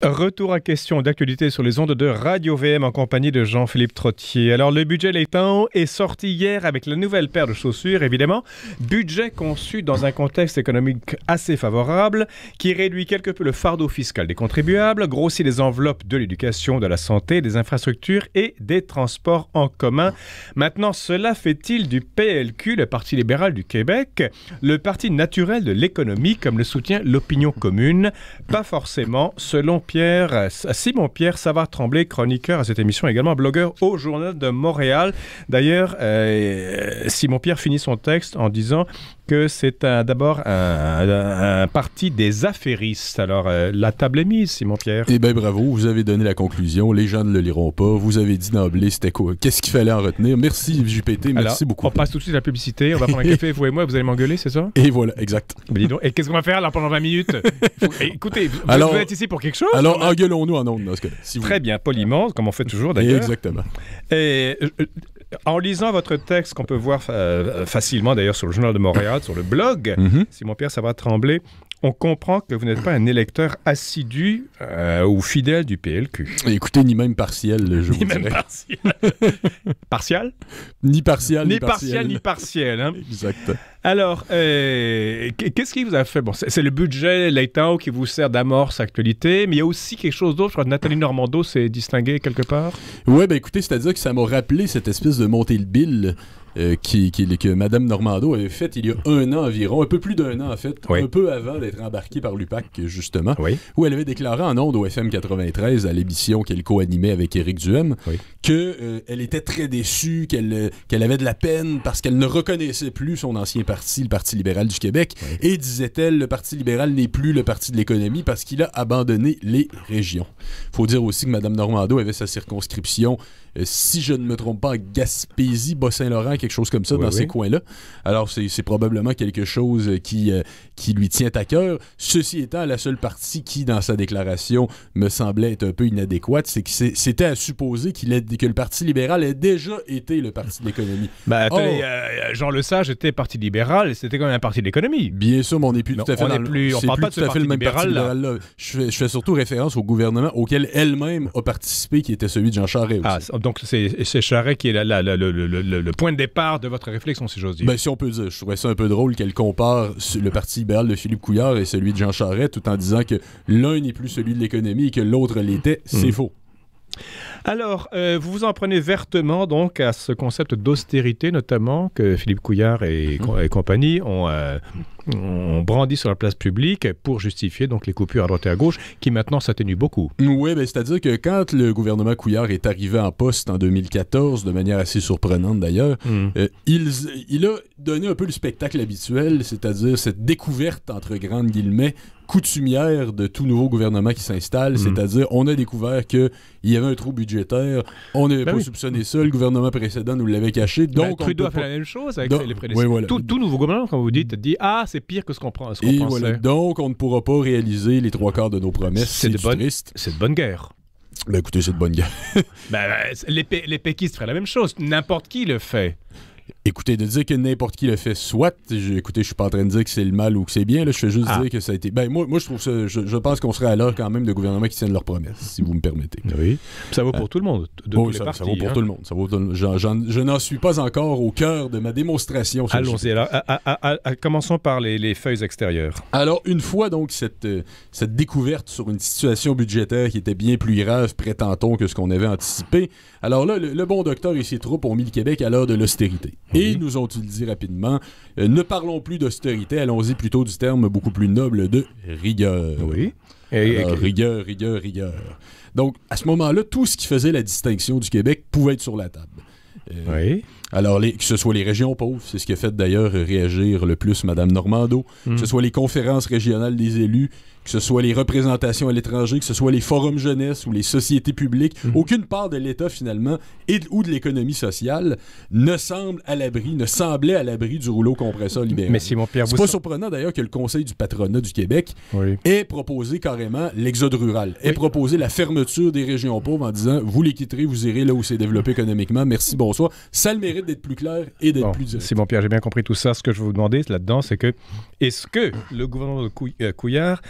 Retour à question d'actualité sur les ondes de Radio VM en compagnie de Jean-Philippe Trottier. Alors, le budget Layton est sorti hier avec la nouvelle paire de chaussures, évidemment. Budget conçu dans un contexte économique assez favorable qui réduit quelque peu le fardeau fiscal des contribuables, grossit les enveloppes de l'éducation, de la santé, des infrastructures et des transports en commun. Maintenant, cela fait-il du PLQ, le Parti libéral du Québec, le parti naturel de l'économie, comme le soutient l'opinion commune? Pas forcément, selon Simon-Pierre Savard-Tremblay, chroniqueur à cette émission, également blogueur au Journal de Montréal. D'ailleurs, Simon-Pierre finit son texte en disant que c'est d'abord un parti des affairistes. Alors, la table est mise, Simon-Pierre. Eh bien, bravo, vous avez donné la conclusion. Les gens ne le liront pas. Vous avez dit d'emblée, c'était quoi? Qu'est-ce qu'il fallait en retenir? Merci, JPT, merci beaucoup. On passe tout de suite à la publicité. On va prendre un café, vous et moi, vous allez m'engueuler, c'est ça? Et voilà, exact. Mais dis donc, et qu'est-ce qu'on va faire là pendant 20 minutes? Écoutez, vous êtes ici pour quelque chose? Alors, engueulons-nous en ondes dans ce cas-là. Si Très bien, poliment, comme on fait toujours d'ailleurs. Exactement. Et en lisant votre texte, qu'on peut voir facilement d'ailleurs sur le Journal de Montréal, sur le blog, Simon-Pierre Savard-Tremblay, on comprend que vous n'êtes pas un électeur assidu ou fidèle du PLQ. Écoutez, ni même partiel, je vous dirais. Ni même partiel. Partial? Ni partiel, ni partiel. Ni partiel, hein? Exact. Alors, qu'est-ce qui vous a fait? Bon, c'est le budget Layton qui vous sert d'amorce actualité, mais il y a aussi quelque chose d'autre. Je crois que Nathalie Normando s'est distinguée quelque part. Oui, ben écoutez, c'est-à-dire que ça m'a rappelé cette espèce de montée le bill que Mme Normando avait faite il y a un an environ, un peu plus d'un an en fait, un peu avant d'être embarquée par l'UPAC, justement, où elle avait déclaré en ondes au FM 93, à l'émission qu'elle co-animait avec Éric Duhem, qu'elle était très déçue, qu'elle avait de la peine parce qu'elle ne reconnaissait plus son ancien parti, le Parti libéral du Québec, et disait-elle, le Parti libéral n'est plus le Parti de l'économie parce qu'il a abandonné les régions. Il faut dire aussi que Mme Normando avait sa circonscription, si je ne me trompe pas, Gaspésie, Bas-Saint-Laurent, quelque chose comme ça, dans ces coins-là. Alors, c'est probablement quelque chose qui lui tient à cœur. Ceci étant, la seule partie qui, dans sa déclaration, me semblait être un peu inadéquate, c'est que c'était à supposer que le Parti libéral ait déjà été le Parti de l'économie. Ben, attendez, Jean Lesage était Parti libéral et c'était quand même un Parti de l'économie. Bien sûr, mais on n'est plus tout à fait on parle pas de ce Parti libéral là. Je fais surtout référence au gouvernement auquel elle-même a participé, qui était celui de Jean Charest aussi. Donc, c'est Charest qui est le point de départ de votre réflexion, si j'ose dire. Ben, si on peut dire. Je trouvais ça un peu drôle qu'elle compare le Parti libéral de Philippe Couillard et celui de Jean Charest, tout en disant que l'un n'est plus celui de l'économie et que l'autre l'était. C'est faux. Alors, vous vous en prenez vertement donc à ce concept d'austérité, notamment, que Philippe Couillard et compagnie ont brandi sur la place publique pour justifier donc les coupures à droite et à gauche, qui maintenant s'atténuent beaucoup. Oui, ben, c'est-à-dire que quand le gouvernement Couillard est arrivé en poste en 2014, de manière assez surprenante d'ailleurs, il a donné un peu le spectacle habituel, c'est-à-dire cette découverte, entre grandes guillemets, coutumière de tout nouveau gouvernement qui s'installe, c'est-à-dire on a découvert qu'il y avait un trou budgétaire, on n'avait pas soupçonné ça, le gouvernement précédent nous l'avait caché, donc Trudeau a fait la même chose avec les prédécesseurs. Voilà. Tout nouveau gouvernement, comme vous dites, dit c'est pire que ce qu'on pensait. Voilà. Donc on ne pourra pas réaliser les 3/4 de nos promesses, c'est triste. C'est de bonne guerre. Ben écoutez, c'est de bonne guerre. Les péquistes feraient la même chose, n'importe qui le fait. Écoutez, de dire que n'importe qui le fait, soit, écoutez, je suis pas en train de dire que c'est le mal ou que c'est bien, là, je fais juste dire que ça a été... Ben, moi, je trouve ça... Je pense qu'on serait à l'heure quand même de gouvernements qui tiennent leurs promesses, si vous me permettez. Oui. Ça vaut pour tout le monde, tous les partis. Ça vaut pour tout le monde. Je n'en suis pas encore au cœur de ma démonstration. Allons-y. Alors, commençons par les feuilles extérieures. Alors, une fois, donc, cette découverte sur une situation budgétaire qui était bien plus grave, prétend-on, que ce qu'on avait anticipé, alors là, le bon docteur et ses troupes ont mis le Québec à l'heure de l'austérité. Et nous ont-ils dit rapidement, ne parlons plus d'austérité, allons-y plutôt du terme beaucoup plus noble de rigueur. Oui. Alors, rigueur. Donc, à ce moment-là, tout ce qui faisait la distinction du Québec pouvait être sur la table. Alors, que ce soit les régions pauvres, c'est ce qui a fait d'ailleurs réagir le plus Mme Normando, que ce soit les conférences régionales des élus, que ce soit les représentations à l'étranger, que ce soit les forums jeunesse ou les sociétés publiques, aucune part de l'État finalement ou de l'économie sociale ne semblait à l'abri du rouleau compresseur libéral. Mais Simon-Pierre, c'est pas surprenant d'ailleurs que le Conseil du patronat du Québec ait proposé carrément l'exode rural, ait proposé la fermeture des régions pauvres en disant vous les quitterez, vous irez là où c'est développé économiquement, merci, bonsoir. Ça a le mérite d'être plus clair et d'être plus direct. Simon-Pierre, j'ai bien compris tout ça. Ce que je vais vous demander là-dedans, c'est que est-ce que le gouvernement de Couillard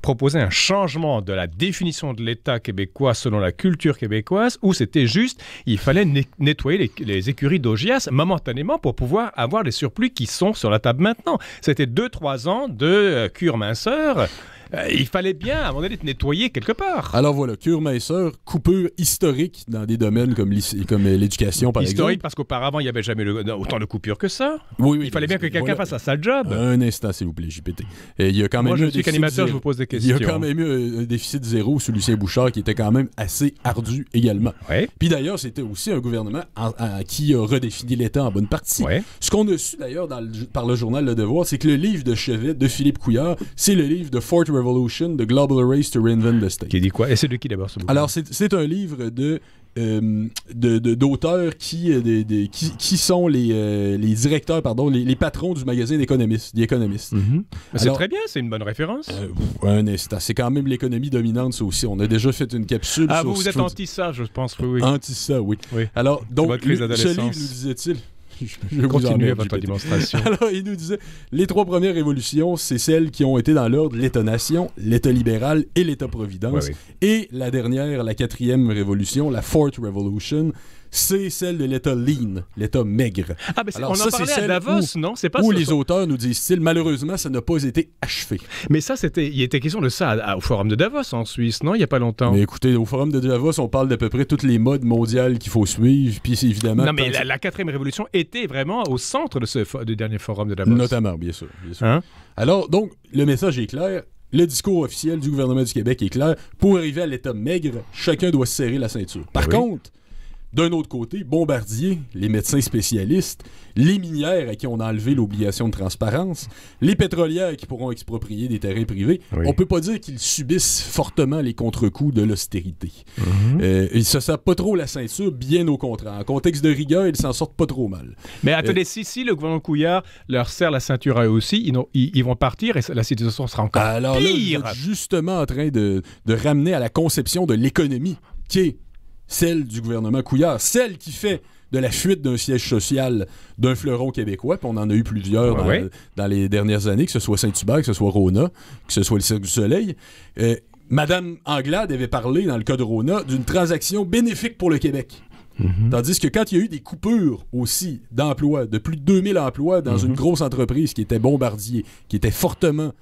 proposait un changement de la définition de l'État québécois selon la culture québécoise, ou c'était juste, il fallait nettoyer les écuries d'Augias momentanément pour pouvoir avoir les surplus qui sont sur la table maintenant. C'était 2-3 ans de cure minceur. Il fallait bien, à un moment donné, nettoyer quelque part. Alors voilà, cure minceur, coupure historique dans des domaines comme l'éducation, par exemple. Historique parce qu'auparavant, il n'y avait jamais autant de coupures que ça. Oui, il fallait bien que quelqu'un fasse sa job. Un instant, s'il vous plaît, JPT. Il y a quand même Moi, je suis qu'animateur, je vous pose des questions. Il y a quand même eu un déficit zéro sous Lucien Bouchard qui était quand même assez ardu également. Ouais. Puis d'ailleurs, c'était aussi un gouvernement qui a redéfini l'État en bonne partie. Ouais. Ce qu'on a su d'ailleurs par le journal Le Devoir, c'est que le livre de chevet de Philippe Couillard, c'est le livre de Fourth Revolution, The Global Race to Reinvent the State. Qui dit quoi? Et c'est de qui d'abord ce bouquin? Alors, c'est un livre d'auteurs qui sont les directeurs, les patrons du magazine The Economist. Mm-hmm. C'est très bien, c'est une bonne référence. Un instant, c'est quand même l'économie dominante, ça aussi. On a déjà fait une capsule sur... vous êtes anti ça, je pense, oui. Anti ça, oui. Alors, donc, ce livre, nous disait-il... Je continue votre démonstration. Alors, il nous disait, les 3 premières révolutions, c'est celles qui ont été dans l'ordre l'État-nation, l'État libéral et l'État-providence. Et la dernière, la 4e révolution, la Fourth Revolution, c'est celle de l'État lean, l'État maigre. Ah, mais alors, on en parlait à Davos, non? C'est pas où les auteurs nous disent-ils, malheureusement, ça n'a pas été achevé. Mais ça, il était question de ça au Forum de Davos en Suisse, non? Il n'y a pas longtemps. Mais écoutez, au Forum de Davos, on parle d'à peu près toutes les modes mondiales qu'il faut suivre, puis c'est évidemment... Non, mais la 4e révolution était vraiment au centre de du dernier Forum de Davos. Notamment, bien sûr. Hein? Alors, donc, le message est clair. Le discours officiel du gouvernement du Québec est clair. Pour arriver à l'État maigre, chacun doit se serrer la ceinture. Par contre... D'un autre côté, Bombardier, les médecins spécialistes, les minières à qui on a enlevé l'obligation de transparence, les pétrolières qui pourront exproprier des terrains privés, on peut pas dire qu'ils subissent fortement les contre-coups de l'austérité. Ils ne se serrent pas trop la ceinture, bien au contraire. En contexte de rigueur, ils s'en sortent pas trop mal. Mais attendez, si le gouvernement Couillard leur serre la ceinture à eux aussi, ils vont partir et la situation sera encore pire. Alors là, vous êtes justement en train de ramener à la conception de l'économie, qui est celle du gouvernement Couillard, celle qui fait de la fuite d'un siège social d'un fleuron québécois, puis on en a eu plusieurs dans les dernières années, que ce soit Saint-Hubert, que ce soit Rona, que ce soit le Cirque du Soleil. Madame Anglade avait parlé, dans le cas de Rona, d'une transaction bénéfique pour le Québec. Tandis que quand il y a eu des coupures aussi d'emplois, de plus de 2000 emplois dans une grosse entreprise qui était Bombardier, qui était fortement...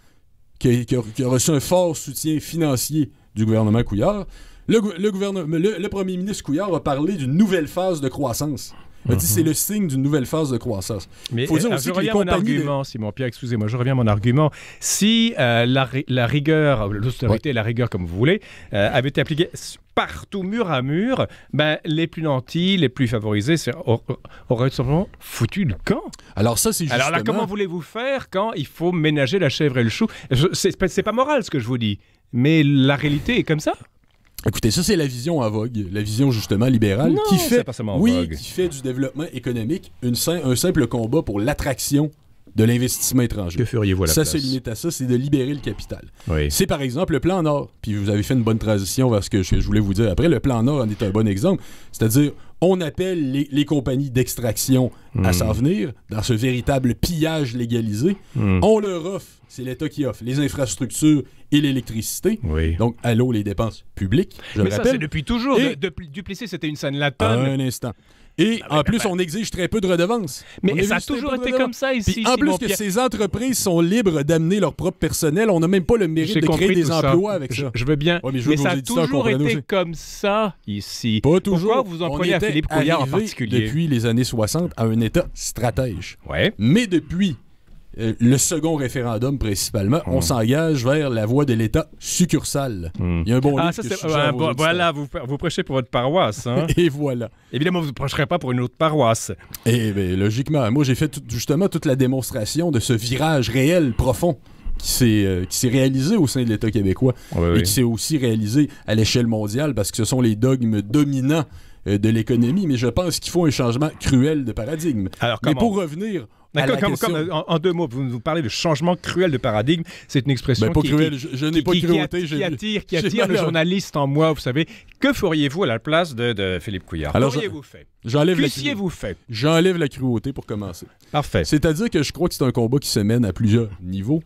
qui a reçu un fort soutien financier du gouvernement Couillard, le premier ministre Couillard a parlé d'une nouvelle phase de croissance. Il a dit c'est le signe d'une nouvelle phase de croissance. Mais faut dire aussi je reviens à mon argument, Simon-Pierre, excusez-moi, je reviens à mon argument. Si la rigueur, l'austérité et la rigueur, comme vous voulez, avait été appliquée partout, mur à mur, les plus nantis, les plus favorisés auraient simplement foutu le camp. Alors ça, c'est justement... Alors là, comment voulez-vous faire quand il faut ménager la chèvre et le chou? C'est pas moral ce que je vous dis, mais la réalité est comme ça. Écoutez, ça, c'est la vision en vogue, la vision justement libérale, qui fait du développement économique un simple combat pour l'attraction de l'investissement étranger. Que feriez-vous à la place? Ça se limite à ça, c'est de libérer le capital. Oui. C'est par exemple le plan Nord, puis vous avez fait une bonne transition vers ce que je voulais vous dire après. Le plan Nord en est un bon exemple, c'est-à-dire on appelle les compagnies d'extraction à s'en venir dans ce véritable pillage légalisé. On leur offre, c'est l'État qui offre, les infrastructures et l'électricité. Oui. Donc, à l'eau, les dépenses publiques, je le rappelle. Mais ça, c'est depuis toujours. Duplessis, c'était une scène latone. Un instant. Et en plus, on exige très peu de redevances. Mais ça a toujours été comme ça ici. Puis en plus que ces entreprises sont libres d'amener leur propre personnel, on n'a même pas le mérite de créer des emplois avec ça. Je veux bien. Ouais, mais ça a toujours été comme ça ici. Pas toujours. Pourquoi vous en prenez à Philippe Couillard en particulier? Depuis les années 60 à un État stratège. Ouais. Mais depuis le second référendum principalement, on s'engage vers la voie de l'État succursale. Il y a un bon livre que voilà, vous prêchez pour votre paroisse. Hein? Et voilà. Évidemment, vous ne prêcherez pas pour une autre paroisse. Eh bien, logiquement. Moi, j'ai fait justement toute la démonstration de ce virage réel, profond, qui s'est réalisé au sein de l'État québécois et qui s'est aussi réalisé à l'échelle mondiale parce que ce sont les dogmes dominants de l'économie. Mais je pense qu'il faut un changement cruel de paradigme. Alors, mais pour revenir... En 2 mots, vous parlez de changement cruel de paradigme. C'est une expression je n'ai pas cruauté. Qui attire le journaliste en moi, vous savez. Que feriez-vous à la place de Philippe Couillard? Qu'auriez-vous fait? J'enlève la cruauté pour commencer. Parfait. C'est-à-dire que je crois que c'est un combat qui se mène à plusieurs niveaux.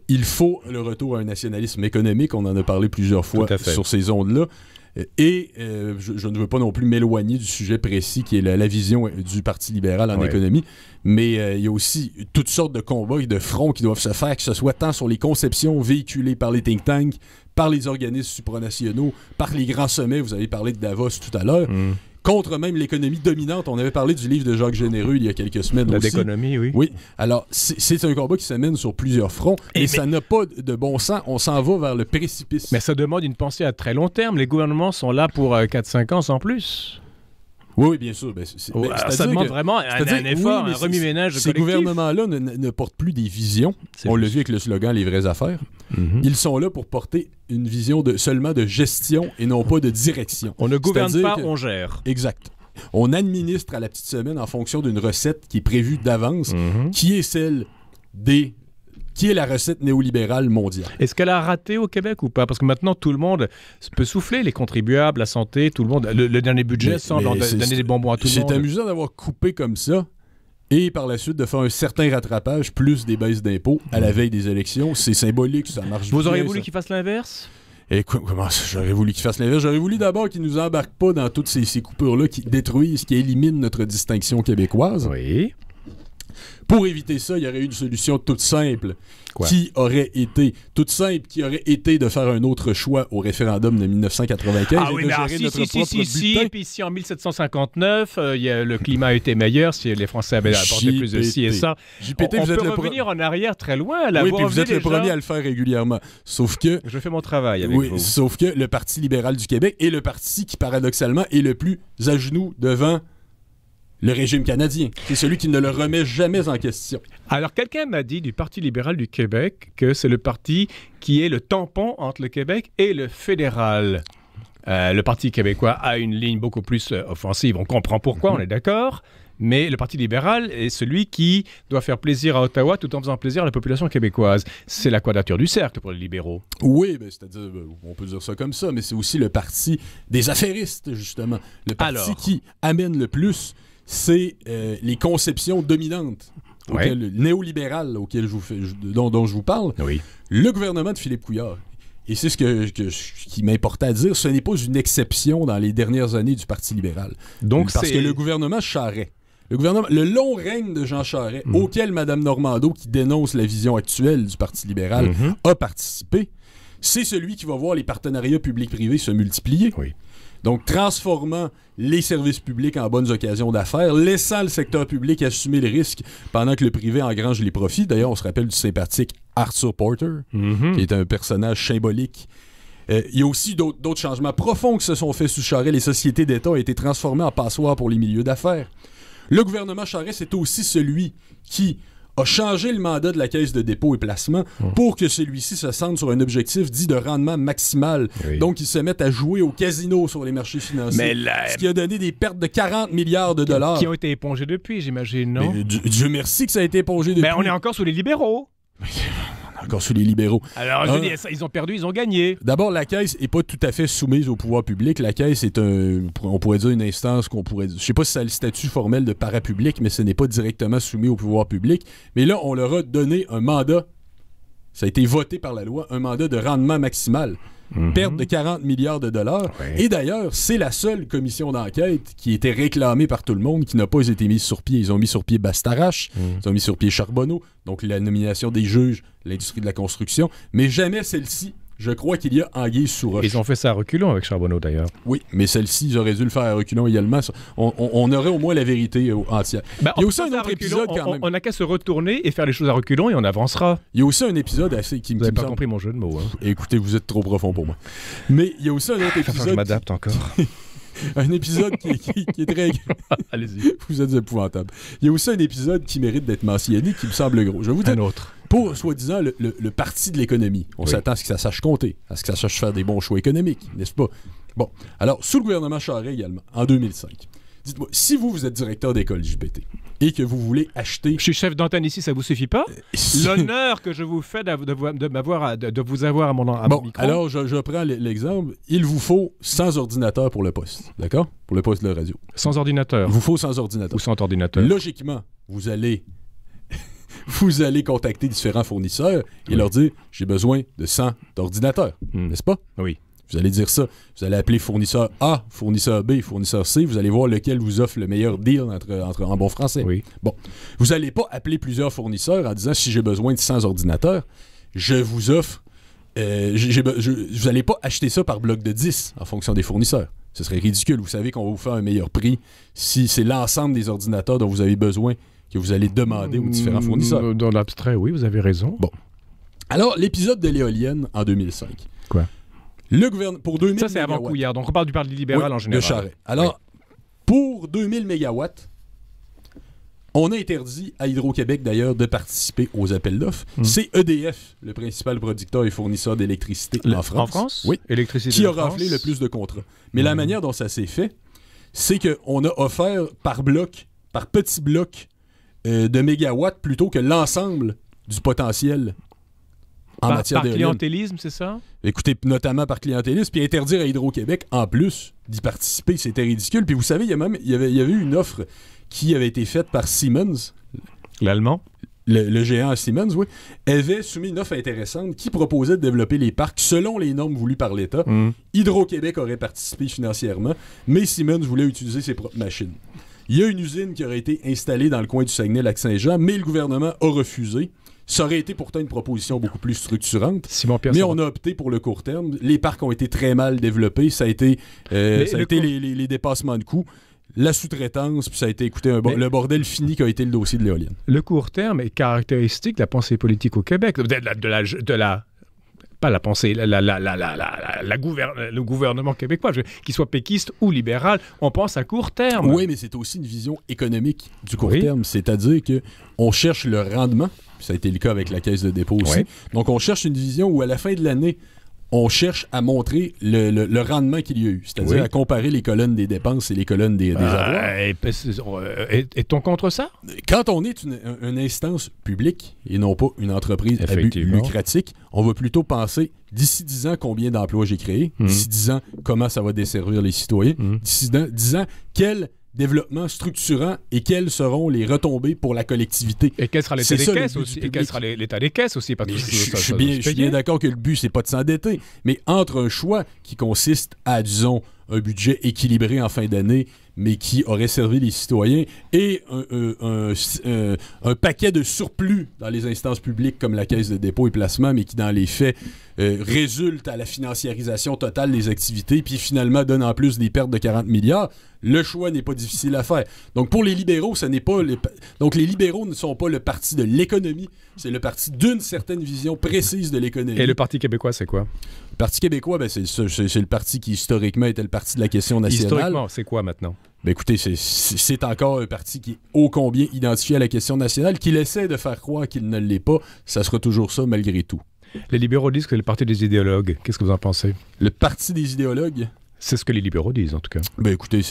il faut le retour à un nationalisme économique. On en a parlé plusieurs fois sur ces ondes-là. Et je ne veux pas non plus m'éloigner du sujet précis qui est la vision du Parti libéral en économie, mais il y a aussi toutes sortes de combats et de fronts qui doivent se faire, que ce soit tant sur les conceptions véhiculées par les think tanks, par les organismes supranationaux, par les grands sommets, vous avez parlé de Davos tout à l'heure, contre même l'économie dominante. On avait parlé du livre de Jacques Généreux il y a quelques semaines aussi. L'économie, oui. Oui. Alors, c'est un combat qui se mène sur plusieurs fronts et ça n'a pas de bon sens. On s'en va vers le précipice. Mais ça demande une pensée à très long terme. Les gouvernements sont là pour 4-5 ans sans plus. Oui, bien sûr. Ça demande vraiment un effort, un remue-ménage collectif. Ces gouvernements-là ne portent plus des visions. On l'a vu avec le slogan « Les vraies affaires ». Ils sont là pour porter une vision seulement de gestion et non pas de direction. On ne gouverne pas, on gère. Exact. On administre à la petite semaine en fonction d'une recette qui est prévue d'avance, qui est celle qui est la recette néolibérale mondiale. Est-ce qu'elle a raté au Québec ou pas? Parce que maintenant, tout le monde peut souffler, les contribuables, la santé, tout le monde. Le dernier budget semble donner des bonbons à tout le monde. C'est amusant d'avoir coupé comme ça et par la suite de faire un certain rattrapage plus des baisses d'impôts à la veille des élections. C'est symbolique, ça marche bien. Vous auriez voulu qu'il fasse l'inverse? Écoute, comment j'aurais voulu qu'il fasse l'inverse? J'aurais voulu d'abord qu'il ne nous embarque pas dans toutes ces coupures-là qui détruisent, qui éliminent notre distinction québécoise. Oui. Pour éviter ça, il y aurait eu une solution toute simple qui aurait été de faire un autre choix au référendum de 1995 et de gérer notre propre bulletin. Puis si en 1759, le climat était meilleur, si les Français avaient apporté plus de ci et ça, JPT, on peut revenir en arrière très loin. Oui, puis vous êtes le premier à le faire régulièrement. Sauf que... Je fais mon travail avec vous. Sauf que le Parti libéral du Québec est le parti qui, paradoxalement, est le plus à genoux devant le régime canadien. C'est celui qui ne le remet jamais en question. Alors, quelqu'un m'a dit du Parti libéral du Québec que c'est le parti qui est le tampon entre le Québec et le fédéral. Le Parti québécois a une ligne beaucoup plus offensive. On comprend pourquoi, on est d'accord. Mais le Parti libéral est celui qui doit faire plaisir à Ottawa tout en faisant plaisir à la population québécoise. C'est la quadrature du cercle pour les libéraux. Oui, c'est-à-dire, on peut dire ça comme ça, mais c'est aussi le parti des affairistes, justement. Le parti qui amène le plus, c'est les conceptions dominantes, néolibérales dont je vous parle. Oui. Le gouvernement de Philippe Couillard. Et c'est ce qui m'importait à dire, ce n'est pas une exception dans les dernières années du Parti libéral. Parce que le gouvernement Charest, le long règne de Jean Charest, auquel Mme Normando, qui dénonce la vision actuelle du Parti libéral, a participé, c'est celui qui va voir les partenariats publics-privés se multiplier. Oui. Donc, transformant les services publics en bonnes occasions d'affaires, laissant le secteur public assumer les risques pendant que le privé engrange les profits. D'ailleurs, on se rappelle du sympathique Arthur Porter, qui est un personnage symbolique. Il y a aussi d'autres changements profonds qui se sont faits sous Charest. Les sociétés d'État ont été transformées en passoires pour les milieux d'affaires. Le gouvernement Charest, c'est aussi celui qui a changé le mandat de la Caisse de dépôt et placement pour que celui-ci se centre sur un objectif dit de rendement maximal. Oui. Donc, ils se mettent à jouer au casino sur les marchés financiers, ce qui a donné des pertes de 40 milliards de dollars. Qui ont été épongées depuis, j'imagine, non? Mais, Dieu merci que ça a été épongé depuis. Mais on est encore sous les libéraux. Encore sous les libéraux. Alors, je dis, ils ont perdu, ils ont gagné. D'abord, la Caisse n'est pas tout à fait soumise au pouvoir public. La Caisse est on pourrait dire une instance je sais pas si ça a le statut formel de parapublic, mais ce n'est pas directement soumis au pouvoir public. Mais là, on leur a donné un mandat, ça a été voté par la loi, un mandat de rendement maximal. Perte de 40 milliards de dollars. Ouais. Et d'ailleurs, c'est la seule commission d'enquête qui était réclamée par tout le monde qui n'a pas été mise sur pied. Ils ont mis sur pied Bastarache, ils ont mis sur pied Charbonneau, donc la nomination des juges, l'industrie de la construction, mais jamais celle-ci. Je crois qu'il y a anguille sous roche. Ils ont fait ça à reculons avec Charbonneau, d'ailleurs. Oui, mais celle-ci, ils auraient dû le faire à reculons également. On aurait au moins la vérité entière. Il y a aussi un autre épisode quand même. On n'a qu'à se retourner et faire les choses à reculons et on avancera. Il y a aussi un épisode qui me Vous n'avez pas compris mon jeu de mots. Hein. Écoutez, vous êtes trop profond pour moi. Mais il y a aussi un autre épisode... Je m'adapte encore. Un épisode qui est très... Allez-y. Vous êtes épouvantable. Il y a aussi un épisode qui mérite d'être mentionné, qui me semble gros. Je vais vous dire... Un autre. Pour, soi-disant, le parti de l'économie. On s'attend à ce que ça sache compter, à ce que ça sache faire des bons choix économiques, n'est-ce pas? Bon. Alors, sous le gouvernement Charest également, en 2005, dites-moi, si vous êtes directeur d'école JPT et que vous voulez acheter... Je suis chef d'antenne ici, ça vous suffit pas? L'honneur que je vous fais de vous avoir à mon micro. Alors, je prends l'exemple. Il vous faut 100 ordinateurs pour le poste, d'accord? Pour le poste de la radio. Sans ordinateur? Il vous faut 100 ordinateurs. Ou sans ordinateur? Logiquement, vous allez vous allez contacter différents fournisseurs et leur dire « J'ai besoin de 100 d'ordinateurs. N'est-ce pas? Oui. Vous allez dire ça. Vous allez appeler fournisseur A, fournisseur B, fournisseur C. Vous allez voir lequel vous offre le meilleur deal en bon français. Oui. Bon. Vous n'allez pas appeler plusieurs fournisseurs en disant « Si j'ai besoin de 100 ordinateurs, je vous offre... vous n'allez pas acheter ça par bloc de 10 en fonction des fournisseurs. Ce serait ridicule. Vous savez qu'on va vous faire un meilleur prix si c'est l'ensemble des ordinateurs dont vous avez besoin que vous allez demander aux différents fournisseurs. Dans l'abstrait, oui, vous avez raison. Bon. Alors, l'épisode de l'éolienne en 2005. Quoi? Le gouvernement, pour 2000 ça, c'est avant Couillard. Donc, on parle du Parti libéral en général. De Charest. Alors, pour 2000 mégawatts, on a interdit à Hydro-Québec, d'ailleurs, de participer aux appels d'offres. C'est EDF, le principal producteur et fournisseur d'électricité en France. En France? Oui. Électricité qui a raflé le plus de contrats. Mais la manière dont ça s'est fait, c'est qu'on a offert par bloc, par petit bloc de mégawatts plutôt que l'ensemble du potentiel en matière d'éolienne. Par clientélisme, c'est ça? Écoutez, notamment par clientélisme, puis interdire à Hydro-Québec, en plus d'y participer, c'était ridicule. Puis vous savez, il y avait eu une offre qui avait été faite par Siemens. L'Allemand? Le géant Siemens, oui. Avait soumis une offre intéressante qui proposait de développer les parcs selon les normes voulues par l'État. Hydro-Québec aurait participé financièrement, mais Siemens voulait utiliser ses propres machines. Il y a une usine qui aurait été installée dans le coin du Saguenay-Lac-Saint-Jean, mais le gouvernement a refusé. Ça aurait été pourtant une proposition beaucoup plus structurante. Mais on a opté pour le court terme. Les parcs ont été très mal développés. Ça a été, les dépassements de coûts, la sous-traitance, puis ça a été, écoutez, le bordel fini qui a été le dossier de l'éolienne. Le court terme est caractéristique de la pensée politique au Québec. Pas la pensée, le gouvernement québécois, qu'il soit péquiste ou libéral, on pense à court terme. Oui, mais c'est aussi une vision économique du court terme, c'est-à-dire qu'on cherche le rendement, ça a été le cas avec la Caisse de dépôt aussi, donc on cherche une vision où à la fin de l'année, on cherche à montrer le rendement qu'il y a eu, c'est-à-dire à comparer les colonnes des dépenses et les colonnes des avoirs. Est-on contre ça? Quand on est une instance publique et non pas une entreprise à but lucratique, on va plutôt penser d'ici 10 ans combien d'emplois j'ai créés, d'ici 10 ans comment ça va desservir les citoyens, d'ici 10 ans quel développement structurant et quelles seront les retombées pour la collectivité. Et quel sera l'état des caisses aussi? Et quel sera l'état des caisses aussi? Parce que je suis bien d'accord que le but, c'est pas de s'endetter, mais entre un choix qui consiste à, disons, un budget équilibré en fin d'année, mais qui aurait servi les citoyens, et un paquet de surplus dans les instances publiques comme la Caisse de dépôt et placement, mais qui, dans les faits, résulte à la financiarisation totale des activités, puis finalement donne en plus des pertes de 40 milliards, le choix n'est pas difficile à faire. Donc pour les libéraux, ce n'est pas... Donc les libéraux ne sont pas le parti de l'économie, c'est le parti d'une certaine vision précise de l'économie. Et le Parti québécois, c'est quoi? Le Parti québécois, c'est le parti qui historiquement était le parti de la question nationale. Historiquement, c'est quoi maintenant? Écoutez, c'est encore un parti qui est ô combien identifié à la question nationale, qu'il essaie de faire croire qu'il ne l'est pas. Ça sera toujours ça malgré tout. Les libéraux disent que c'est le parti des idéologues. Qu'est-ce que vous en pensez? Le parti des idéologues? C'est ce que les libéraux disent, en tout cas. Écoutez,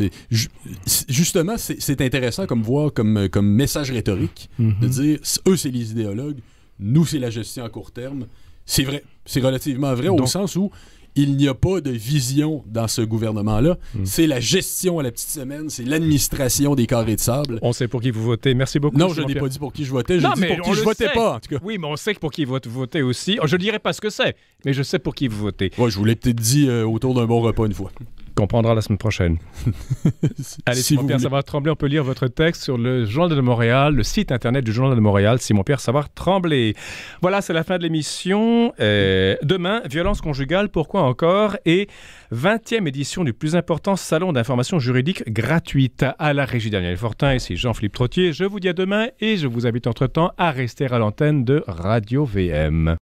justement, c'est intéressant comme message rhétorique de dire, eux, c'est les idéologues, nous, c'est la gestion à court terme. C'est vrai. C'est relativement vrai au sens où il n'y a pas de vision dans ce gouvernement-là. C'est la gestion à la petite semaine, c'est l'administration des carrés de sable. On sait pour qui vous votez. Merci beaucoup. Non, je n'ai pas dit pour qui je votais, j'ai dit pour qui je votais pas, en tout cas. Oui, mais on sait pour qui vous votez aussi. Je ne dirais pas ce que c'est, mais je sais pour qui vous votez. Ouais, je vous l'ai peut-être dit autour d'un bon repas une fois. Qu'on prendra la semaine prochaine. Allez, si Simon-Pierre Savard-Tremblay, on peut lire votre texte sur le Journal de Montréal, le site internet du Journal de Montréal, Simon-Pierre Savard-Tremblay. Voilà, c'est la fin de l'émission. Demain, violence conjugale, pourquoi encore? Et 20e édition du plus important salon d'information juridique gratuite. À la régie Daniel Fortin, ici Jean-Philippe Trottier. Je vous dis à demain et je vous invite entre-temps à rester à l'antenne de Radio-VM.